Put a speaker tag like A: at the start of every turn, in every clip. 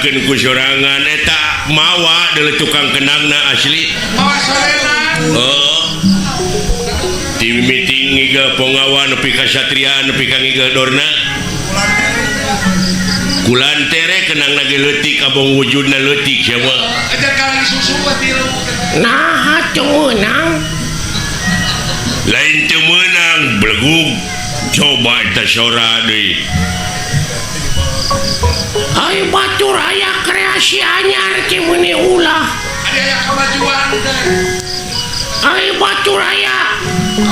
A: dikenangkan ku sorangan eta mawa adalah tukang kenangna asli di meeting ngiga pengawan nepi ka satria nepi ka ngiga dorna kulantere kenang lagi leutik abong wujudna leutik siapa
B: aja kali susu tilu
C: nah menang
A: lain teu meunang belegug coba eta sora deui
C: ai batur aya kreasi anyar ke meuni ulah
B: ada yang kemajuan
C: ai batur aya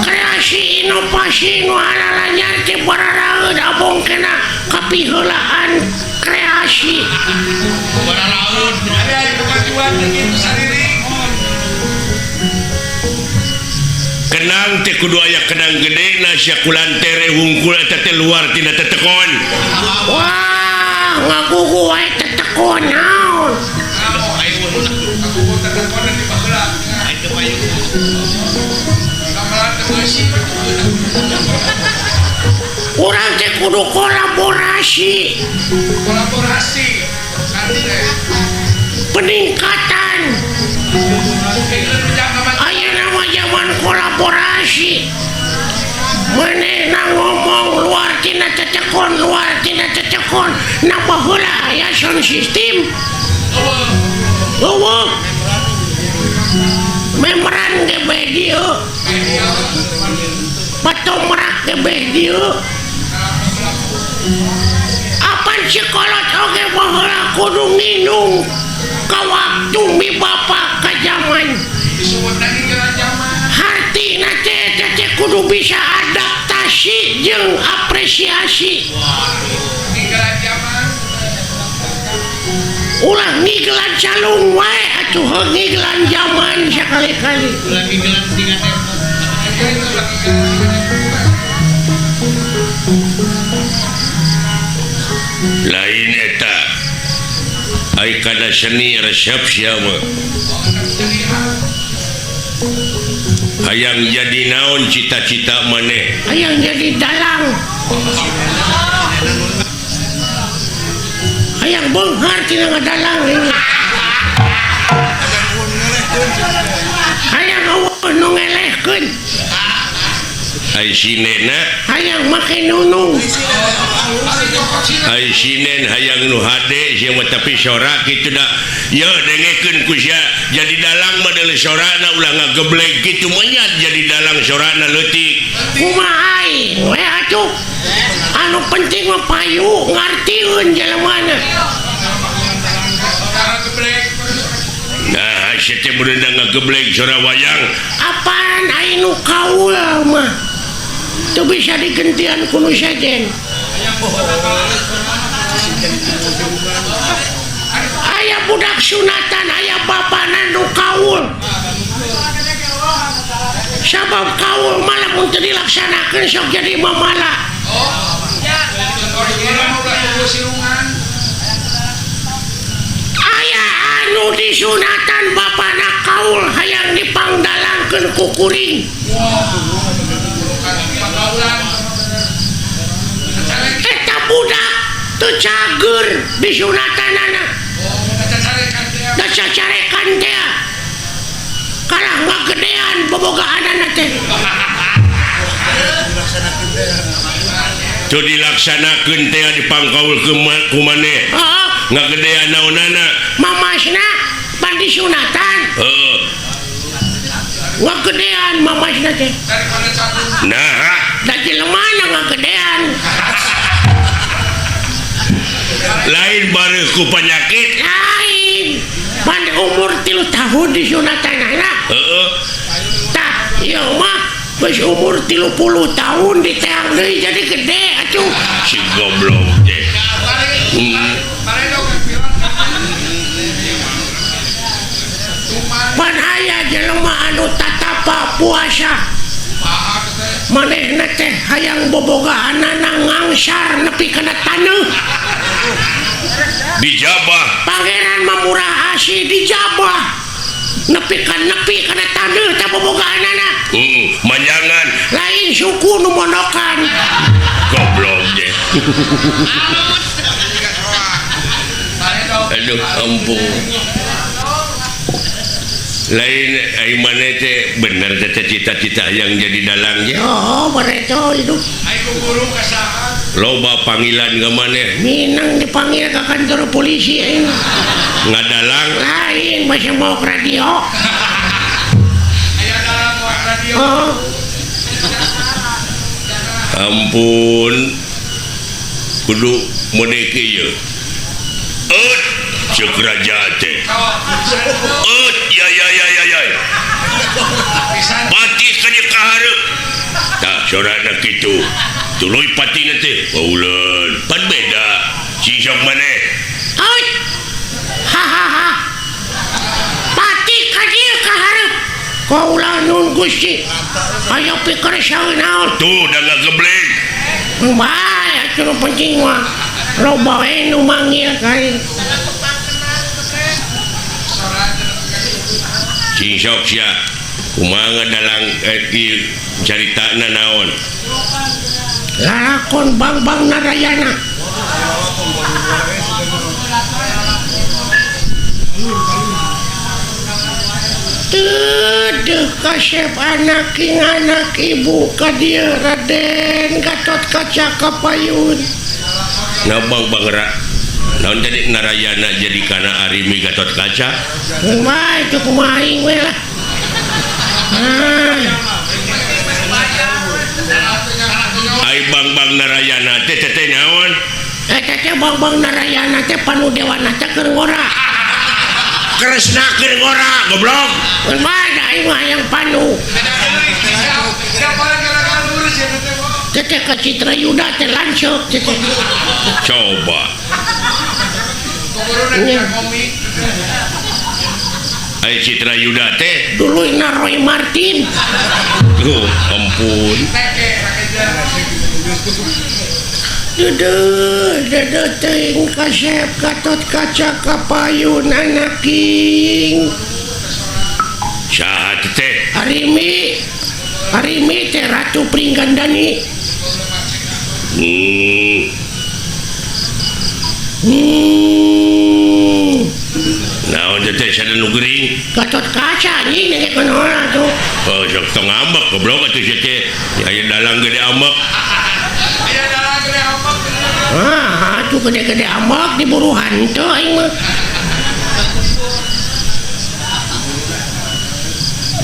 C: kreasi inovasi nu anyar ke bararaeud abong kena kapiheulaan kreasi
B: bararaeud ada yang kemajuan begitu sendiri
A: kenang teh kudu aya kenang gede na sia kulantere hungkul eta teh luar tina tetekon
C: wah ngagugu wae tetekon naon urang teh kudu kolaborasi peningkatan aya nama zaman kolaborasi manehna ngomong luar tina cecekon nambah heula aya sound system eueuh memeran gebe dieu patomrak gebe dieu apan sekolot oge baheula kudu nginung ka waktu mi bapa ka zaman hartina teh kudu bisa adaptasi jeung apresiasi ulah ngiglan calung wae atuh ngiglan zaman sakali-kali
A: lain eta ai kana seni resepsi mah hayang jadi naon cita-cita maneh
C: hayang jadi dalang hayang beunghar tina ngadalang ini hayang eueuh nu ngelehkeun
A: ai sinena
C: hayang make nunung
A: ai sinen hayang nu hade sia mah tapi sora kitu da ya dengekeun ku sia jadi dalang mah deuleu sorana ulah ngageblek kitu monyat jadi dalang sorana leutik
C: kumaha aing we atuh anu penting mah payu ngartieun jelemana
A: nah sia teh beunang ngageblek sora wayang
C: apaan aing nu kaul mah teu bisa digentian ku nu sejen aya budak sunatan aya bapana nu kaul sabab kaul malah mun teu dilaksanakeun sok jadi mamala aya anu disunatan bapana kaul hayang dipangdalangkeun ku kuring eta budak teu cager disunatanana da cacarekan teh kalah ngagedean bobogaanana teh
A: teu dilaksanakeun teh dipangkaul ku maneh ngagedean naonana
C: mamasna pan disunatan
A: heeh
C: ngagedean mamasna teh
A: nah
C: da jelemana ngagedean
A: lain bareuh ku penyakit
C: lain pan umur 3 tahun disunatanana
A: heeh
C: tah ieu mah geus umur 30 tahun diteang deui jadi gede atuh
A: si goblok teh
C: pan aya jelema anu tatapa puasa manehna teh hayang bobogahanana ngangsar nepi kana taneuh
A: dijabah
C: pangeran mamurah asih dijabah nepi kana taneuh teh bobogahanana
A: manjangan
C: lain suku nu mondokan
A: goblok deh aduh ampun lain mana teh bener teh cita-cita yang jadi dalangnya
C: oh mereka hidup
B: Ayo guru kasahan.
A: loba panggilan ke mana
C: Minang dipanggil ke kantor polisi
A: ngadalang
C: lain masih mau ke radio
B: Ayo dalam buat radio.
C: oh
A: ampun kudu modeke ya cek raja teh ya
B: Pisan.
A: pati kanya kaharep tak sorana kitu tuluy pati teh paulan pan beda si sok maneh
C: Oi, hahaha, pati kajil kaharep, kau nun gusti, ayo pikir sawi naon,
A: tuh dah ngagebleng
C: baik, cuma penting mah, lo bawain nu manggil kali,
A: si sok sia kumaha dalang carita naon
C: lalakon bang Narayana, Tuduh kasep anak ibu kadia Raden Gatot Kaca Kapayun.
A: nah bang rak naon tadi Narayana jadi kana Arimi Gatot Kaca
C: Baik itu kumaing we lah.
A: ai bang Narayana teh naon
C: Teh bang Narayana teh Panudewana teh keur ngora.
A: Kresna keur ngora goblok
C: Baik da mah yang Panu.
B: Siapa yang kira-kira lurus ya teh?
C: Teh ka Citra Yuda teh lanceuk teh.
A: coba
B: Guru nak komik.
A: ai Citra Yuda teh
C: Duluina Roy Martin.
A: ampun
C: Duduh teuing kasep Gatot Kaca Kapayun anak king.
A: saha teh
C: Arimi teh Ratu Pringgandani.
A: naon teh sada nu geuring
C: Gatot Kaca nih nengke konoha tuh.
A: oh sok tong ambek goblok atuh sia teh aya dalang gede ambek
B: Ayo dalam gede apa?
C: Tuh gede-gede ambak diburu hantu aing mah.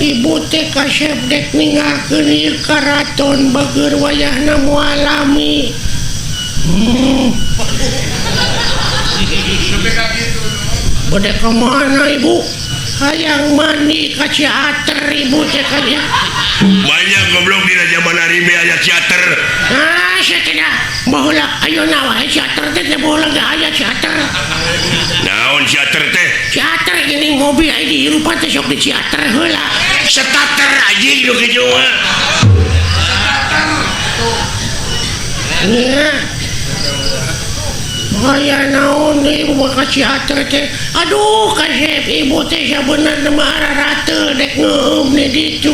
C: Ibu teh kasep dek ninggalkeun ieu karaton bageur wayahna moal alami.
B: Sampai kayak gitu.
C: Bade ka mana ibu? Hayang mandi ka Ciater ibu teh kaya.
A: banyak goblok dina zaman Arimi aya teater
C: Saya tidak baheula ayeuna wae Ciater teh baheula ge aya Ciater.
A: naon teater teh
C: Ciater geuning mobil aya di hirupan teh sok di Ciater heula.
A: starter anjing nu kitu mah
C: Nya. Aya naon deui ibu ka Ciater teh. Aduh kasep ibu teh sabenerna mah rarate dek ngeueum di ditu.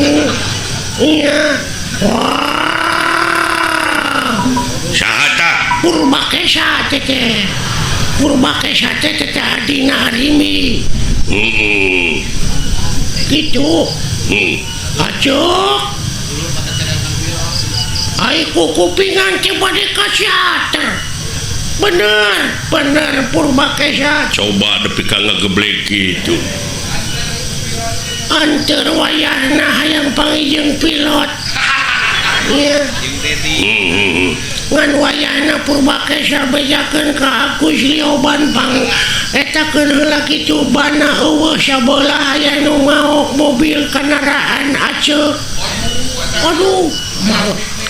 C: Iya. Wah.
A: saha tah
C: Purbakesa teh teh. Purbakesa teh teh adina Arimi. Gitu. Acok. Ai kupingan teh bade ka Ciater. Bener Purbakesa.
A: coba depi ka ngageblek kitu
C: Anter wayahna hayang pangijeng pilot. Iya. Ngan wayahna Purbakesa bejakeun ka Agus Lioban pang etakeun heula kitu bana eueuh sabelah aya nu maok mobil kendaraan aceuk. Aduh.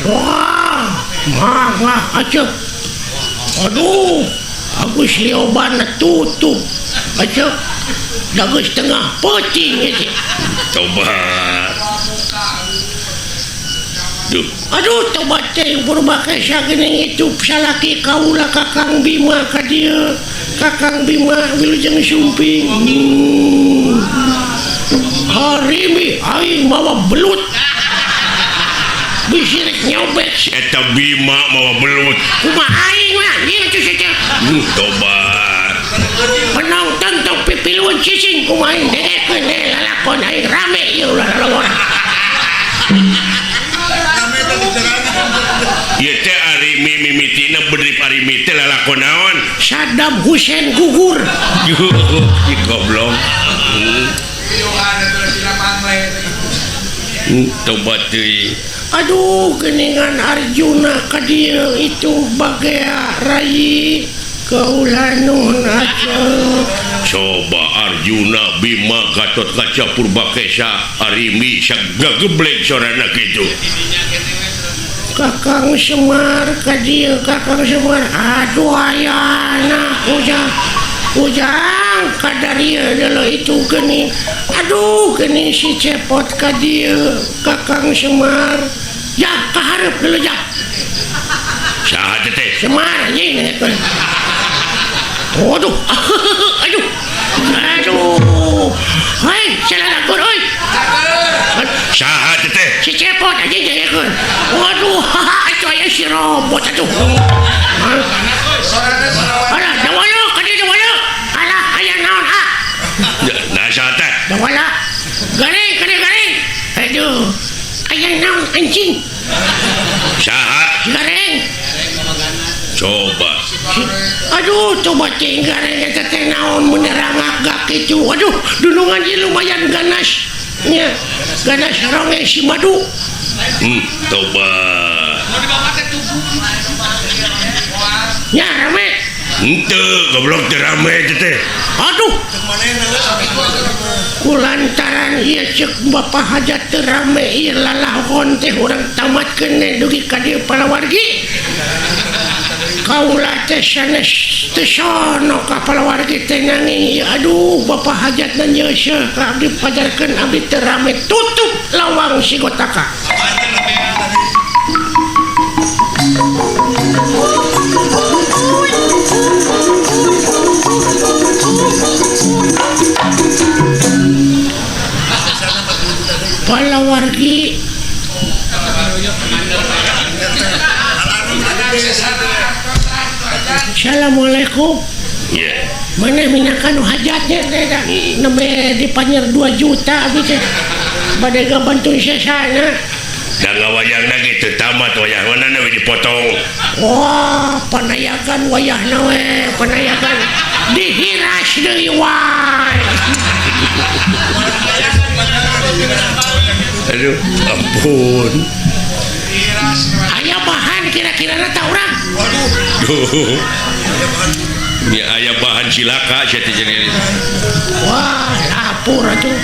C: Wah, aceuk. Aduh. Agus Lioban tutup. Aceuk. Dagus tengah pocing itu.
A: coba duh
C: Aduh, tobat teh Purbakesa geuning itu salaki kaula Kakang Bima ka dieu. Kakang Bima wilujeng sumping. Arimi aing bawa belut. Bisi rek nyobek.
A: eta Bima mawa belut
C: Kumaha aing mah ieu teh saja.
A: coba
C: penonton tong pipiluan cicing kumain dengekeun lalakon aing rame ieu lalakon.
A: Ieu teh ari mimitina bener ari mite lalakon naon?
C: Saddam Hussein gugur.
A: Ih goblok. Tobat deui.
C: Aduh geningan Arjuna ka dieu itu bagea rai kaulanuhun aja.
A: Coba Arjuna Bima Gatot Kaca Purbakesa Arimi sagageblek sorana kitu.
C: Kakang Semar ka dieu Kakang Semar aduh ayana ujang kadarieu dulu itu geuning aduh geuning si cepot ka dieu Kakang Semar ya kaharep dulu ya
A: Saha teh?
C: Semar anjing ngekeun. Waduh hei saladakeun euy
A: Saha teh?
C: si cepot anjing ngekeun. Waduh atuh aya si robot atuh. Alah dawala ka dieu dawala. Alah aya naon
A: Nah saha teh?
C: dawala garing ka dieu garing. Aduh aya naon anjing
A: Saha?
C: garing.
A: Coba.
C: Aduh coba cing garing eta teh naon menerangak kitu. Aduh dunungan ieu lumayan ganas nya ganas ronge si madu.
A: Coba.
C: Nya rame.
A: Henteu goblok teh rame teh.
C: Aduh kulantaran ieu ceuk Bapak Hajat teu rame ieu lalahon teh urang tamatkeun dugi ka dieu palawargi. Kaula teh sanes teu sono ka palawargi teh nanging aduh Bapak Hajat na nyeuseuh ka abdi pajarkeun abdi teu rame tutup lawang si Gotaka. Palawargi Assalamualaikum.
A: Ya.
C: Mana minakan hajatnya teh nembe dipanyer 2 juta abdi teh bade gabantu sesana.
A: Da ngawayangna kitu tamat wayah manana we dipotong.
C: Wah, panayagan wayahna we, panayagan dihiras deui wae.
A: Aduh, ampun.
C: Aya bahan kira-kira teh urang.
A: Duh. Ya aya bahan cilaka sia teh jadi.
C: Wah, lapor atuh.